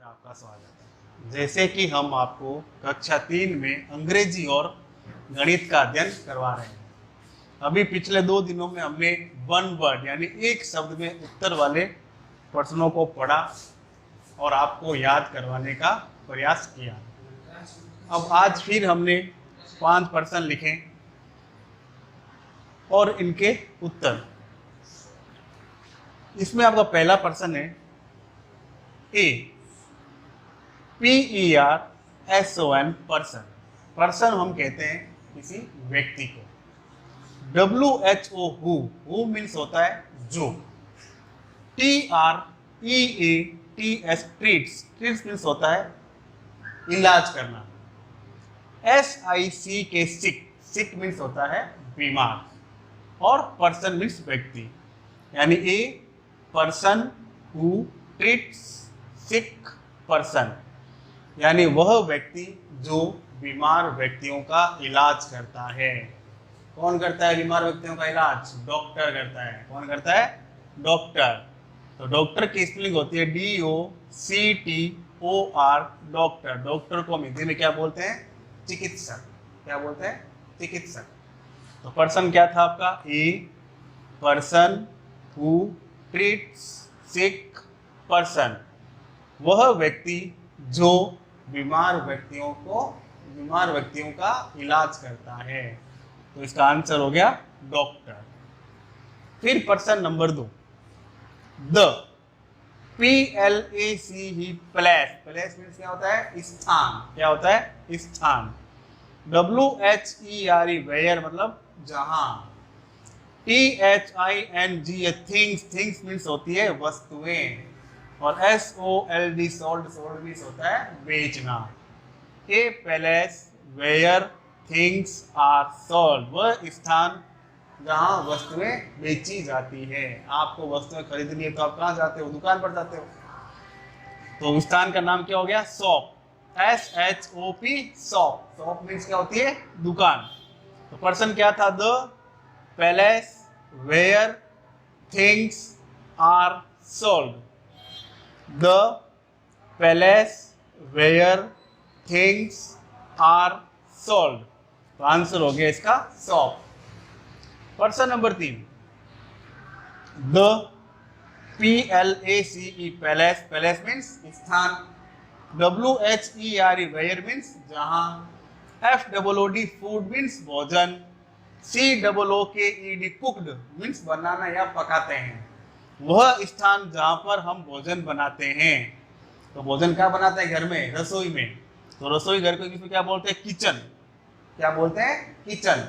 आपका स्वागत है। जैसे कि हम आपको कक्षा 3 में अंग्रेजी और गणित का अध्ययन करवा रहे हैं। अभी पिछले 2 दिनों में हमने वन वर्ड यानी एक शब्द में उत्तर वाले प्रश्नों को पढ़ा और आपको याद करवाने का प्रयास किया। अब आज फिर हमने 5 प्रश्न लिखे और इनके उत्तर। इसमें आपका पहला प्रश्न है ए PERSON पर्सन। पर्सन हम कहते हैं किसी व्यक्ति को। WHO हु मीन्स होता है जो। TREATS ट्रीट्स मीन्स होता है इलाज करना। SICK सिक मीन्स होता है बीमार। और पर्सन मीन्स व्यक्ति, यानी a person who treats sick person, यानी वह व्यक्ति जो बीमार व्यक्तियों का इलाज करता है। कौन करता है बीमार व्यक्तियों का इलाज? डॉक्टर करता है। कौन करता है? डॉक्टर। तो डॉक्टर की स्पेलिंग होती है DOCTOR डॉक्टर। डॉक्टर को हम हिंदी में क्या बोलते हैं? चिकित्सक। क्या बोलते हैं? चिकित्सक। तो पर्सन क्या था आपका? A person who treats sick person, वह व्यक्ति जो बीमार व्यक्तियों का इलाज करता है। तो इसका आंसर हो गया डॉक्टर। फिर person number 2, the PLACE place means क्या होता है? स्थान। क्या होता है? स्थान। WHERE वेयर मतलब जहां। THING थिंग्स मीन्स होती है वस्तुएं। और SOLD सोल्ड मीन्स होता है बेचना। A palace where things are sold, वह स्थान जहां वस्तुएं बेची जाती है। आपको वस्तुएं खरीदनी है तो आप कहाँ जाते हो? दुकान पर जाते हो। तो स्थान का नाम क्या हो गया? Shop. SHOP shop. Shop means क्या होती है? दुकान। तो पर्सन क्या था? The palace where things are sold. The palace where things are sold. तो आंसर हो गया इसका shop. Person number 3, the PLACE place. Place means स्थान। WHERE वेयर मीन्स जहां। FOOD फूड मीन्स भोजन। COOKED कुक्ड मीन्स बनाना या पकाते हैं। वह स्थान जहां पर हम भोजन बनाते हैं। तो भोजन क्या बनाते हैं? घर में, रसोई में। तो रसोई घर को इंग्लिश में क्या बोलते हैं? किचन। क्या बोलते हैं? Kitchen.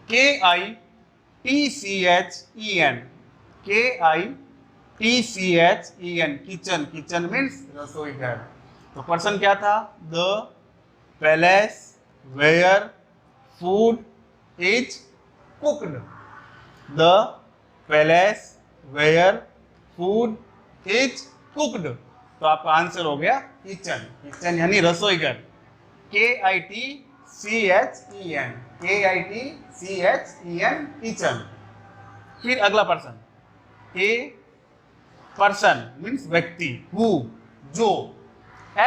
KITCHEN KITCHEN kitchen. Kitchen means रसोई घर। तो पर्सन क्या था? The palace where food is cooked. The palace where food is cooked. तो आपका आंसर हो गया किचन। किचन यानी रसोई घर। KITCHEN kitchen. फिर अगला पर्सन, ए पर्सन मीन्स व्यक्ति, हु जो।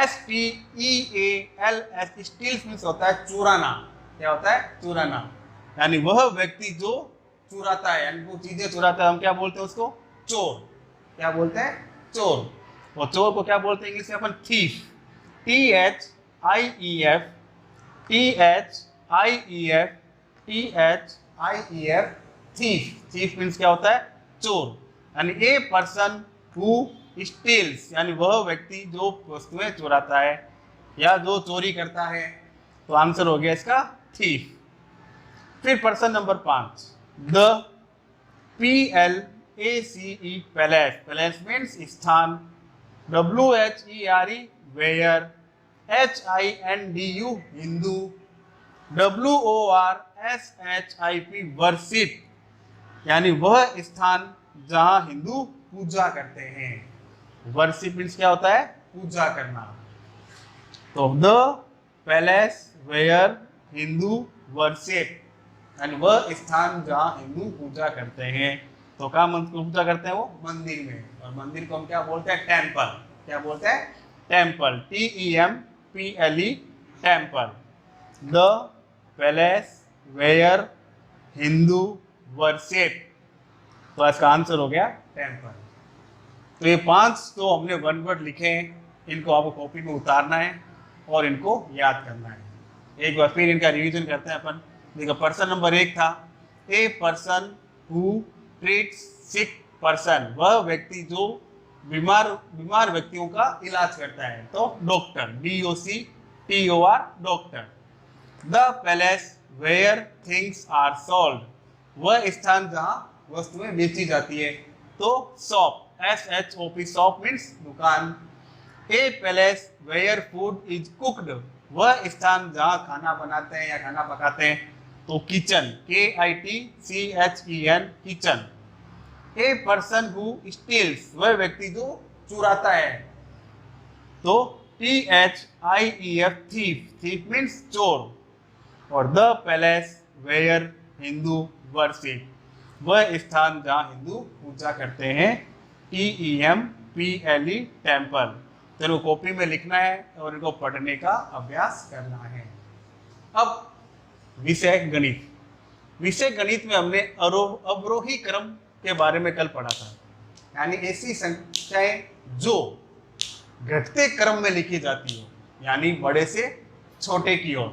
STEALS स्टील्स मीन्स होता है चुराना। क्या होता है? चुराना। यानी वह व्यक्ति जो चुराता है, यानी वो चीजें चुराता है, हम क्या बोलते हैं उसको? चोर। क्या बोलते हैं? चोर। और चोर को क्या बोलते हैं इंग्लिश में? अपन thief. THIEF thief. Thief means क्या होता है? चोर। यानी ए पर्सन हु स्टील्स, यानी वह व्यक्ति जो वस्तुएं चुराता है या जो चोरी करता है। तो आंसर हो गया इसका थीफ। फिर person number 5, the PLACE place. Place means स्थान। WHERE where. HINDU Hindu. WORSHIP worship, यानी वह स्थान जहां हिंदू पूजा करते हैं। वर्शिप मीन्स क्या होता है? पूजा करना। तो the palace where Hindu worship, यानी वह स्थान जहां हिंदू पूजा करते हैं। तो कहाँ पूजा करते हैं? वो मंदिर में। और मंदिर को हम क्या बोलते हैं? टेम्पल। क्या बोलते हैं? Temple, TEMPLE, temple. The palace where Hindu worship, तो इसका आंसर हो गया टेम्पल। तो ये 5 तो हमने वन वर्ड लिखे हैं, इनको आपको कॉपी में उतारना है और इनको याद करना है। एक बार फिर इनका रिवीजन करते हैं अपन। देखो पर्सन नंबर 1 था, a person who treats sick person, वह व्यक्ति जो बीमार व्यक्तियों का इलाज करता है, तो doctor, DOCTOR, doctor. The palace where things are sold, वह स्थान जहां वस्तुएं बेची जाती है, तो शॉप, SHOP, शॉप मीन्स दुकान। A palace where food is cooked, वह स्थान जहां खाना बनाते हैं या खाना पकाते हैं, तो kitchen, KITCHEN, kitchen. A person who steels, वह व्यक्ति जो चुराता है, तो THIEF, थीफ, थीफ मीन्स चोर। और the palace where Hindu worship, वह स्थान जहां हिंदू पूजा करते हैं, TEMPLE, टेम्पल। तो इनको कॉपी में लिखना है और इनको पढ़ने का अभ्यास करना है। अब विषय गणित। विषय गणित में हमने अवरोही क्रम के बारे में कल पढ़ा था, यानी ऐसी संख्याएं जो घटते क्रम में लिखी जाती हो, यानी बड़े से छोटे की ओर,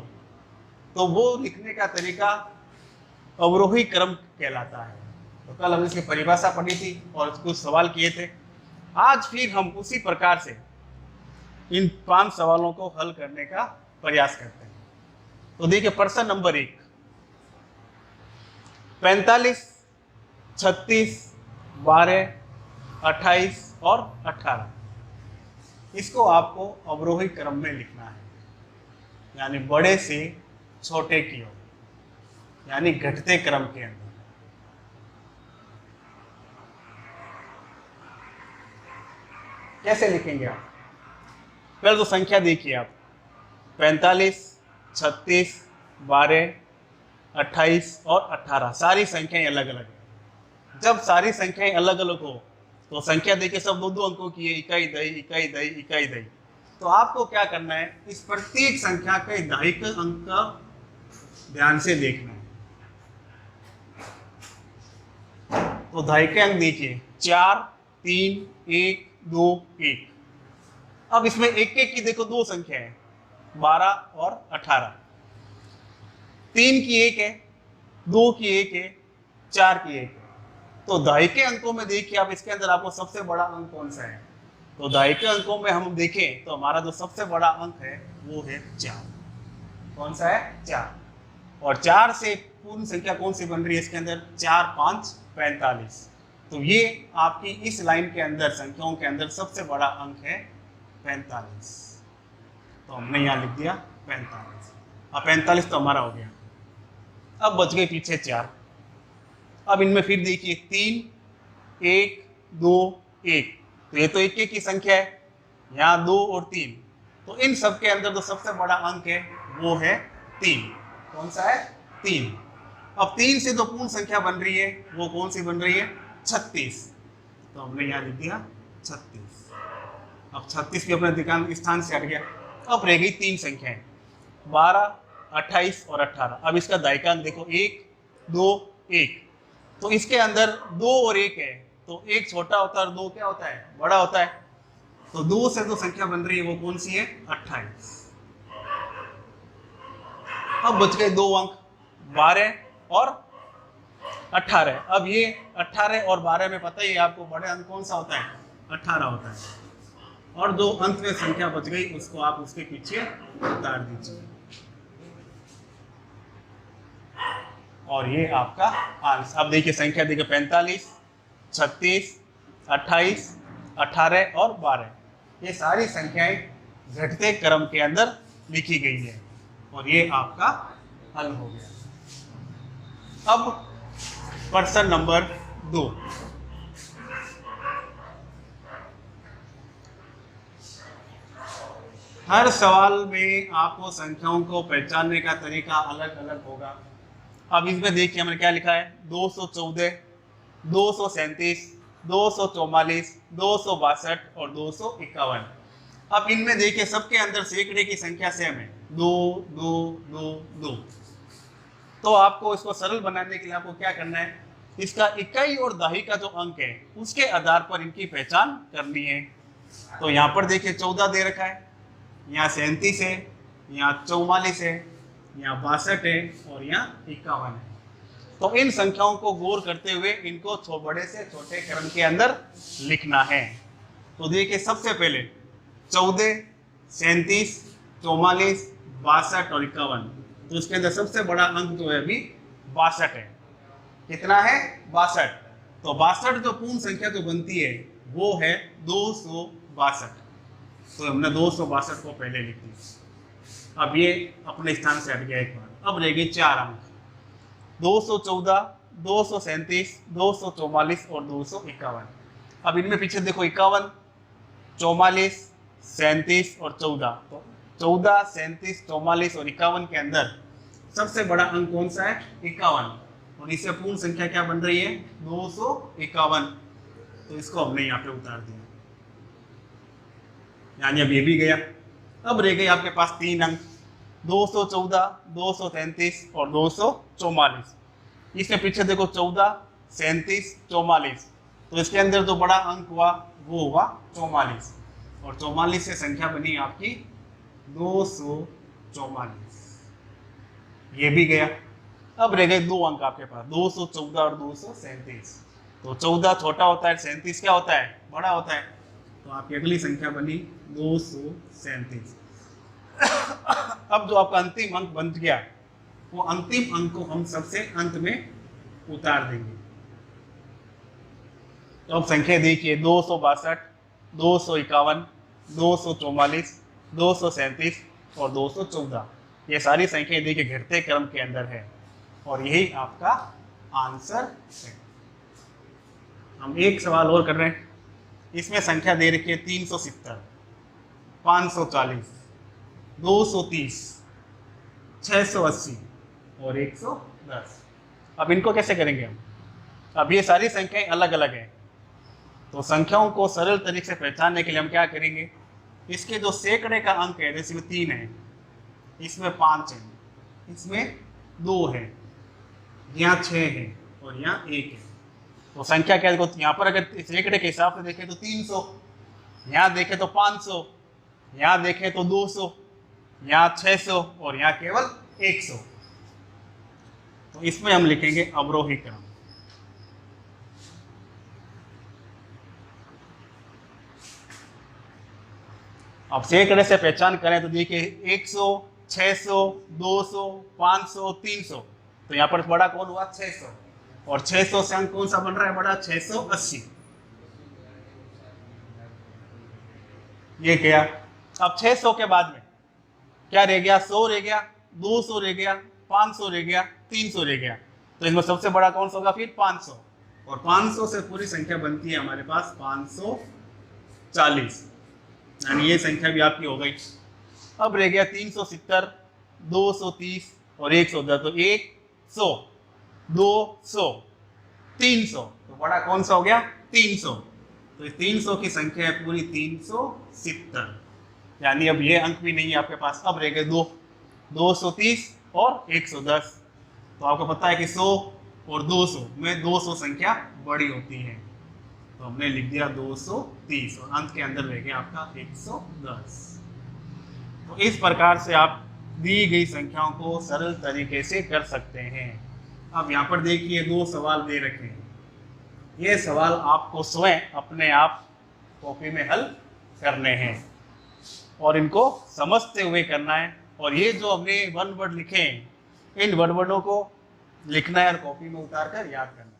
तो वो लिखने का तरीका अवरोही क्रम कहलाता है। तो कल हमने इसकी परिभाषा पढ़ी थी और कुछ सवाल किए थे। आज फिर हम उसी प्रकार से इन 5 सवालों को हल करने का प्रयास करते हैं। तो देखिए प्रश्न नंबर 1, 45, 36, 12, 28 और 18, इसको आपको अवरोही क्रम में लिखना है, यानी बड़े से छोटे की ओर, यानी घटते क्रम के अंदर। कैसे लिखेंगे आप? पहले तो संख्या देखिए आप, 45, 36, 12, 28 और 18, सारी संख्याएं अलग अलग है। जब सारी संख्याएं अलग अलग हो तो संख्या देखिए सब 2-2 अंकों की है, इकाई दही, इकाई दही, इकाई दही। तो आपको क्या करना है, इस प्रत्येक संख्या के दहाई अंक का ध्यान से देखना है। तो दहाई के अंक देखिए 4, 3, 1, 2, 1। अब इसमें एक एक की देखो 2 संख्या है, 12 और 18। 3 की 1 है, 2 की 1 है, 4 की 1 है। तो दहाई के अंकों में देखिए आप, इसके अंदर आपको सबसे बड़ा अंक कौन सा है? तो दहाई के अंकों में हम देखें तो हमारा जो सबसे बड़ा अंक है वो है 4। कौन सा है? 4। और 4 से पूर्ण संख्या कौन सी बन रही है इसके अंदर? 4, 5, 45। तो ये आपकी इस लाइन के अंदर संख्याओं के अंदर सबसे बड़ा अंक है 45। तो हमने यहाँ लिख दिया 45। अब 45 तो हमारा हो गया। अब बच गए पीछे 4। अब इनमें फिर देखिए 3, 1, 2, 1। तो ये तो एक एक की संख्या है, यहाँ 2 और 3। तो इन सब के अंदर जो सबसे बड़ा अंक है वो है 3। कौन सा है? 3। अब 3 से जो पूर्ण संख्या बन रही है वो कौन सी बन रही है? 36। तो हमने यहाँ लिख दिया 36। अब 36 भी अपने स्थान से हट गया। अब रह गई 3 संख्याएं, 12, 28 और 18। अब इसका दायिकांक देखो 1, 2, 1। तो इसके अंदर 2 और 1 है, तो 1 छोटा होता है और 2 क्या होता है? बड़ा होता है। तो 2 से जो संख्या बन रही है वो कौन सी है? 28। अब बच गए 2 अंक, 12 और 18। अब ये 18 और 12 में पता ही है आपको, बड़े अंक कौन सा होता है? 18 होता है। और जो अंत में संख्या बच गई उसको आप उसके पीछे उतार दीजिए, और ये आपका आंसर। अब देखिए संख्या देखिए 45, 36, 28, 18 और 12, ये सारी संख्याएं घटते क्रम के अंदर लिखी गई है, और ये आपका हल हो गया। अब प्रश्न नंबर 2। हर सवाल में आपको संख्याओं को पहचानने का तरीका अलग अलग होगा। अब इसमें देखिए हमने क्या लिखा है? 214, 237, 244, 262 और 251। अब इनमें देखिए सबके अंदर सैकड़े की संख्या सेम है, 2 2 2 2। तो आपको इसको सरल बनाने के लिए आपको क्या करना है, इसका इकाई और दहाई का जो अंक है उसके आधार पर इनकी पहचान करनी है। तो यहाँ पर देखिए 14 दे रखा है, यहाँ 37 है, यहाँ 44 है, यहाँ 62 है और यहाँ 51 है। तो इन संख्याओं को गौर करते हुए इनको बड़े से छोटे क्रम के अंदर लिखना है। तो देखिए सबसे पहले 14, 37, 44, 62 और 51। तो इसके अंदर सबसे बड़ा अंक जो है अभी 62 है। कितना है? 62। तो 62 जो पूर्ण संख्या जो बनती है वो है 262। तो हमने 262 को पहले लिख दिया। अब ये अपने स्थान से हट गया एक बार। अब रह गए 4 अंक, 214, 237, 244 और 251। अब इनमें पीछे देखो 51, 44, 37 और 14। तो 14, 37, 44 और 51 के अंदर सबसे बड़ा अंक कौन सा है? 51। और इससे पूर्ण संख्या क्या बन रही है? 251। तो इसको हमने यहाँ पे उतार दिया, यानी अब ये भी गया। अब रह गए आपके पास 3 अंक, 214, 233 और 244। इसके पीछे देखो 14, 37, 44। तो इसके अंदर जो बड़ा अंक हुआ वो हुआ 44। और 44 से संख्या बनी आपकी 244। ये भी गया। अब रह गए 2 अंक आपके पास, 214 और 237। तो 14 छोटा होता है, 37 क्या होता है? बड़ा होता है। तो आपकी अगली संख्या बनी 237। अब जो आपका अंतिम अंक बन गया वो अंतिम अंक को हम सबसे अंत में उतार देंगे। तो अब संख्या देखिए 262, 251, 244, 237 और 214। ये सारी संख्या देखिए घटते क्रम के अंदर है और यही आपका आंसर है। हम एक सवाल और कर रहे हैं। इसमें संख्या दे रखी है 370, 540, 230, 680 और 110। अब इनको कैसे करेंगे हम? अब ये सारी संख्याएं अलग अलग हैं। तो संख्याओं को सरल तरीके से पहचानने के लिए हम क्या करेंगे, इसके जो सैकड़े का अंक है, जैसे 3 है, इसमें 5 है, इसमें 2 है, यहाँ 6 है और यहाँ 1 है। तो संख्या क्या है? यहाँ पर अगर सैकड़े के हिसाब से देखें तो 300, यहाँ देखें तो 500, यहाँ देखें तो 200, यहाँ 600 और यहाँ केवल 100। तो इसमें हम लिखेंगे अवरोही क्रम। अब सैकड़े से पहचान करें तो देखिए 100, 600, 200, 500, 300। तो यहाँ पर बड़ा कौन हुआ? 600। और 600 से अंक कौन सा बन रहा है बड़ा? 680। ये क्या? अब 600 के बाद में क्या रह गया? 100 रह गया, 200 रह गया, 500 रह गया, 300 रह गया। तो इसमें सबसे बड़ा कौन सा होगा फिर? 500। और 500 से पूरी संख्या बनती है हमारे पास 540, यानी ये संख्या भी आपकी हो गई। अब रह गया 370, 230 और 110। तो 100, 200, 300। तो बड़ा कौन सा हो गया? 300। तो इस 300 की संख्या है पूरी 370, यानी अब ये अंक भी नहीं है आपके पास। अब रह गए 230 और 110। तो आपको पता है कि 100 और 200 में 200 संख्या बड़ी होती है, तो हमने लिख दिया 230 और अंत के अंदर रह गया आपका 110। तो इस प्रकार से आप दी गई संख्याओं को सरल तरीके से कर सकते हैं। अब यहाँ पर देखिए 2 सवाल दे रखे हैं। ये सवाल आपको स्वयं अपने आप कॉपी में हल करने हैं और इनको समझते हुए करना है। और ये जो हमने 1 वर्ड लिखे हैं, इन 1 वर्डों को लिखना है और कॉपी में उतार कर याद करना है।